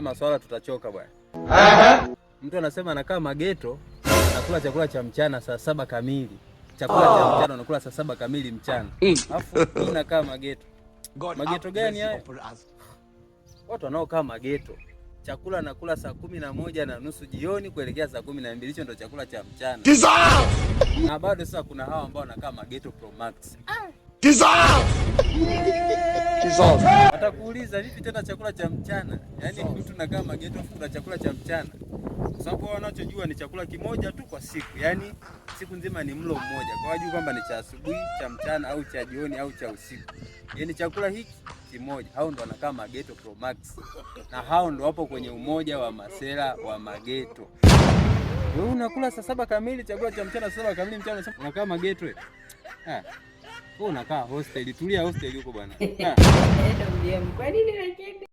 haya maswala tutachoka bwana. Mtu anasema anakaa mageto, anakula chakula cha mchana saa 7 kamili. Chakula cha mchana unakula saa 7 kamili mchana. Alafu unakaa mageto. Mageto gani haya? Watu wanaokaa mageto, chakula anakula saa 11:30 jioni kuelekea saa 12. Hicho ndio chakula cha mchana. Na bado sasa kuna hao ambao wanakaa mageto Pro Max. Atakuuliza vipi tena chakula cha mchana? Yaani mtu anakaa mageto afu kuna chakula cha mchana. Kwa sababu wao wanachojua ni chakula kimoja tu kwa siku. Yaani siku nzima ni mlo mmoja. Kwa hiyo kwamba ni cha asubuhi, cha mchana au cha jioni au cha usiku. Yaani chakula hiki kimoja. Hao ndo wanakaa mageto Pro Max. Na hao ndo wapo kwenye umoja wa masela wa mageto. Wewe unakula saa 7 kamili chakula cha mchana, saa 7 kamili mchana unakaa mageto wewe. Wewe unakaa hostel, tulia hostel huko bwana. Kwa nini lakini?